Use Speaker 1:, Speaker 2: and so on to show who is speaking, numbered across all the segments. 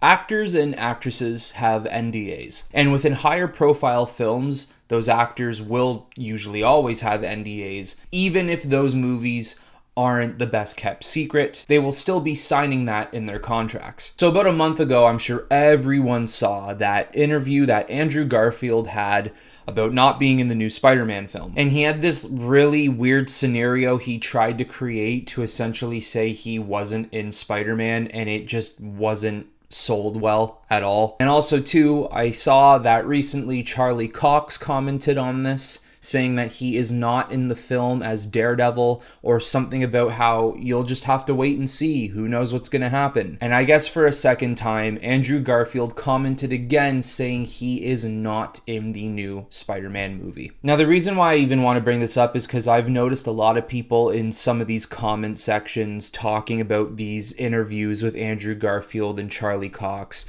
Speaker 1: Actors and actresses have NDAs, and within higher profile films, those actors will usually always have NDAs, even if those movies aren't the best kept secret. They will still be signing that in their contracts. So about a month ago, I'm sure everyone saw that interview that Andrew Garfield had about not being in the new Spider-Man film. And he had this really weird scenario he tried to create to essentially say he wasn't in Spider-Man, and it just wasn't sold well at all. And also too, I saw that recently Charlie Cox commented on this, saying that he is not in the film as Daredevil, or something about how you'll just have to wait and see, who knows what's going to happen. And I guess for a second time, Andrew Garfield commented again saying he is not in the new Spider-Man movie. Now the reason why I even want to bring this up is because I've noticed a lot of people in some of these comment sections talking about these interviews with Andrew Garfield and Charlie Cox,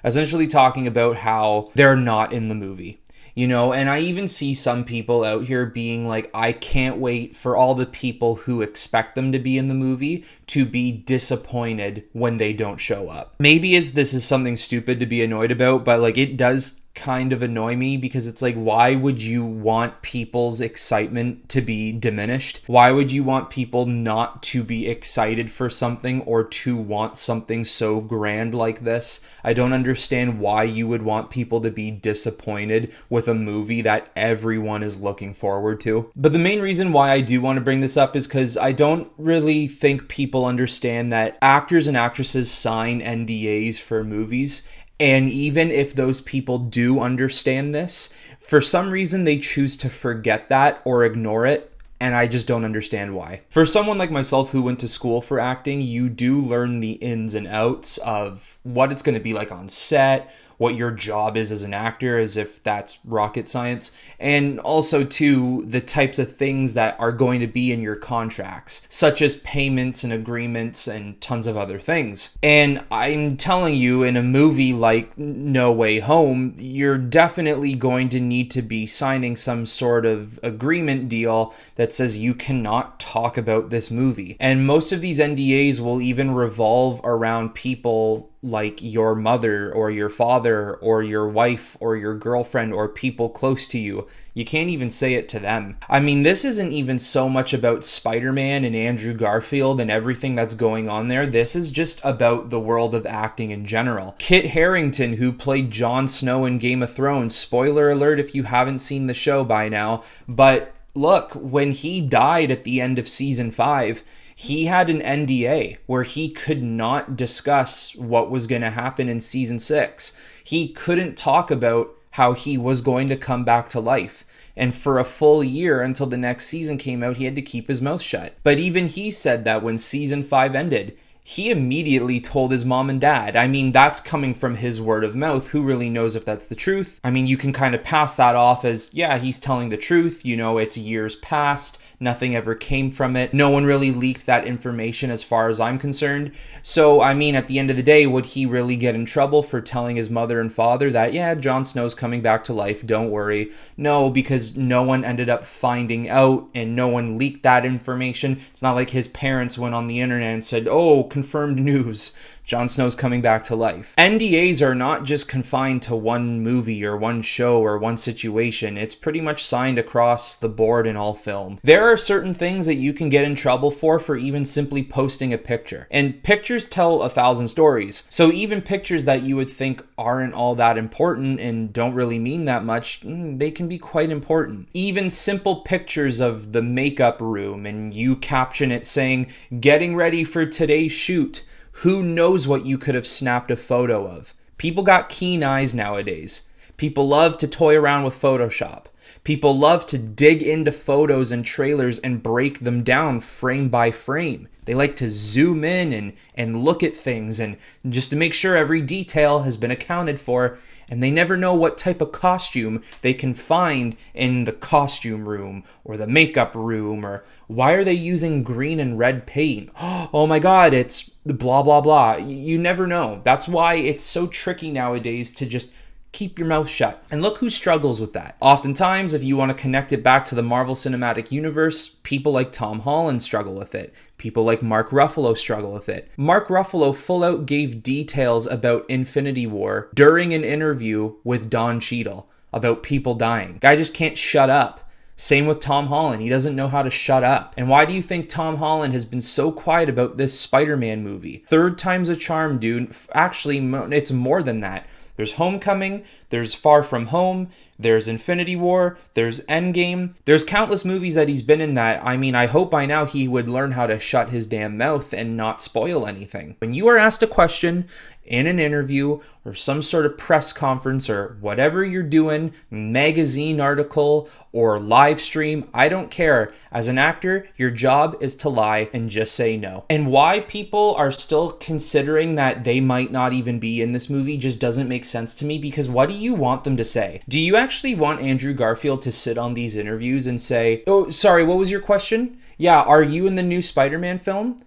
Speaker 1: essentially talking about how they're not in the movie. You know, and I even see some people out here being like, I can't wait for all the people who expect them to be in the movie to be disappointed when they don't show up. Maybe this is something stupid to be annoyed about, but like it does kind of annoy me, because it's like, why would you want people's excitement to be diminished? Why would you want people not to be excited for something or to want something so grand like this? I don't understand why you would want people to be disappointed with a movie that everyone is looking forward to. But the main reason why I do want to bring this up is because I don't really think people understand that actors and actresses sign NDAs for movies. And even if those people do understand this, for some reason they choose to forget that or ignore it. And I just don't understand why. For someone like myself who went to school for acting, you do learn the ins and outs of what it's going to be like on set, what your job is as an actor, as if that's rocket science, and also too the types of things that are going to be in your contracts, such as payments and agreements and tons of other things. And I'm telling you, in a movie like No Way Home, you're definitely going to need to be signing some sort of agreement deal that says you cannot talk about this movie. And most of these NDAs will even revolve around people like your mother or your father or your wife or your girlfriend or people close to you. You can't even say it to them. I mean, this isn't even so much about Spider-Man and Andrew Garfield and everything that's going on there. This is just about the world of acting in general. Kit Harrington, who played Jon Snow in Game of Thrones, spoiler alert if you haven't seen the show by now, but look, when he died at the end of season 5, he had an NDA where he could not discuss what was going to happen in season 6. He couldn't talk about how he was going to come back to life. And for a full year until the next season came out, he had to keep his mouth shut. But even he said that when season 5 ended, he immediately told his mom and dad. I mean, that's coming from his word of mouth. Who really knows if that's the truth? I mean, you can kind of pass that off as, yeah, he's telling the truth. You know, it's years past. Nothing ever came from it. No one really leaked that information as far as I'm concerned. So, I mean, at the end of the day, would he really get in trouble for telling his mother and father that, yeah, Jon Snow's coming back to life, don't worry? No, because no one ended up finding out and no one leaked that information. It's not like his parents went on the internet and said, oh, confirmed news, Jon Snow's coming back to life. NDAs are not just confined to one movie or one show or one situation. It's pretty much signed across the board in all film. There are certain things that you can get in trouble for even simply posting a picture. And pictures tell 1,000 stories. So even pictures that you would think aren't all that important and don't really mean that much, they can be quite important. Even simple pictures of the makeup room and you caption it saying, "Getting ready for today's shoot." Who knows what you could have snapped a photo of? People got keen eyes nowadays. People love to toy around with Photoshop. People love to dig into photos and trailers and break them down frame by frame. They like to zoom in and look at things and just to make sure every detail has been accounted for. And they never know what type of costume they can find in the costume room or the makeup room, or why are they using green and red paint? Oh my God, it's blah, blah, blah. You never know. That's why it's so tricky nowadays to just keep your mouth shut. And look who struggles with that. Oftentimes, if you want to connect it back to the Marvel Cinematic Universe, people like Tom Holland struggle with it. People like Mark Ruffalo struggle with it. Mark Ruffalo full out gave details about Infinity War during an interview with Don Cheadle about people dying. Guy just can't shut up. Same with Tom Holland. He doesn't know how to shut up. And why do you think Tom Holland has been so quiet about this Spider-Man movie? Third time's a charm, dude. Actually, it's more than that. There's Homecoming, there's Far From Home, there's Infinity War, there's Endgame. There's countless movies that he's been in that, I mean, I hope by now he would learn how to shut his damn mouth and not spoil anything. When you are asked a question in an interview or some sort of press conference or whatever you're doing, magazine article or live stream, I don't care. As an actor, your job is to lie and just say no. And why people are still considering that they might not even be in this movie just doesn't make sense to me, because what do you want them to say? Do you actually want Andrew Garfield to sit on these interviews and say, oh, sorry, what was your question? Yeah, are you in the new Spider-Man film?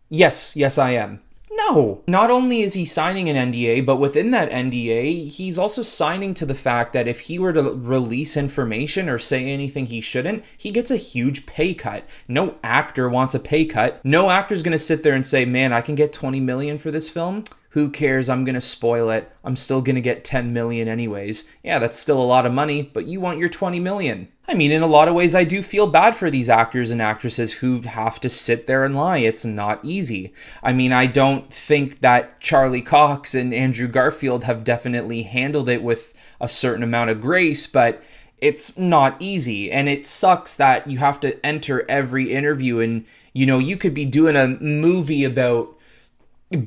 Speaker 1: Yes, I am. No. Not only is he signing an NDA, but within that NDA, he's also signing to the fact that if he were to release information or say anything he shouldn't, he gets a huge pay cut. No actor wants a pay cut. No actor's going to sit there and say, man, I can get 20 million for this film. Who cares? I'm going to spoil it. I'm still going to get 10 million anyways. Yeah, that's still a lot of money, but you want your 20 million. I mean, in a lot of ways, I do feel bad for these actors and actresses who have to sit there and lie. It's not easy. I mean, I don't think that Charlie Cox and Andrew Garfield have definitely handled it with a certain amount of grace, but it's not easy. And it sucks that you have to enter every interview and, you know, you could be doing a movie about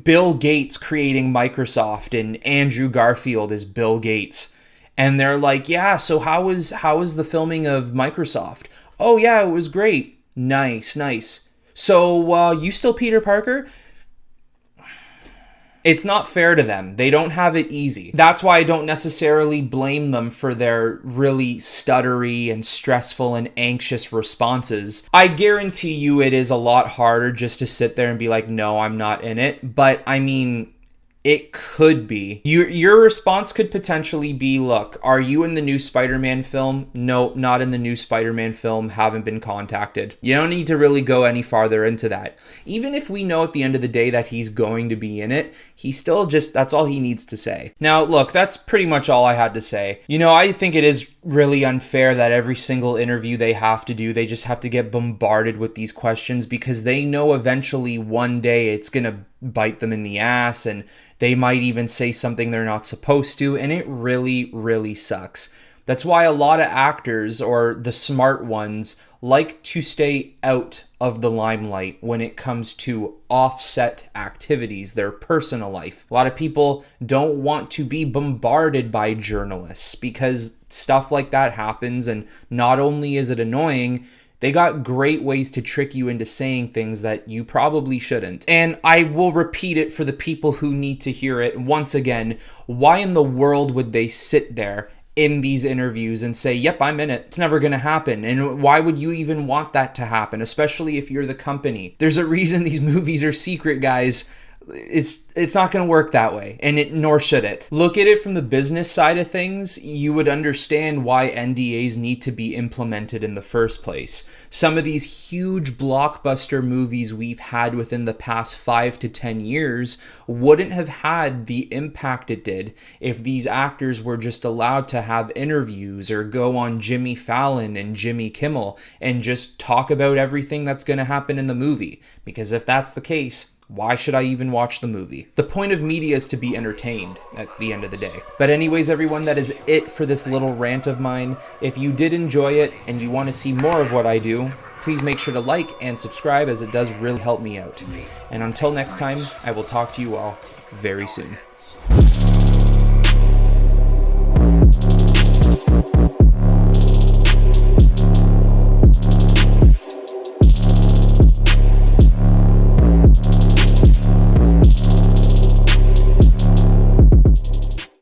Speaker 1: Bill Gates creating Microsoft and Andrew Garfield is Bill Gates. And they're like, yeah, so how was the filming of Microsoft? Oh, yeah, it was great. Nice. So you still Peter Parker? It's not fair to them. They don't have it easy. That's why I don't necessarily blame them for their really stuttery and stressful and anxious responses. I guarantee you it is a lot harder just to sit there and be like, no, I'm not in it. But I mean, it could be. Your response could potentially be, look, are you in the new Spider-Man film? No, not in the new Spider-Man film. Haven't been contacted. You don't need to really go any farther into that. Even if we know at the end of the day that he's going to be in it, he still just, that's all he needs to say. Now, look, that's pretty much all I had to say. You know, I think it is really unfair that every single interview they have to do, they just have to get bombarded with these questions because they know eventually one day it's going to bite them in the ass and they might even say something they're not supposed to, and it really, really sucks. That's why a lot of actors, or the smart ones, like to stay out of the limelight when it comes to offset activities, their personal life. A lot of people don't want to be bombarded by journalists because stuff like that happens, and not only is it annoying, they got great ways to trick you into saying things that you probably shouldn't. And I will repeat it for the people who need to hear it once again. Why in the world would they sit there in these interviews and say, yep, I'm in it? It's never going to happen. And why would you even want that to happen, especially if you're the company? There's a reason these movies are secret, guys. It's not going to work that way, and nor should it. Look at it from the business side of things. You would understand why NDAs need to be implemented in the first place. Some of these huge blockbuster movies we've had within the past 5 to 10 years wouldn't have had the impact it did if these actors were just allowed to have interviews or go on Jimmy Fallon and Jimmy Kimmel and just talk about everything that's going to happen in the movie. Because if that's the case, why should I even watch the movie? The point of media is to be entertained at the end of the day. But anyways, everyone, that is it for this little rant of mine. If you did enjoy it and you want to see more of what I do, please make sure to like and subscribe, as it does really help me out. And until next time, I will talk to you all very soon.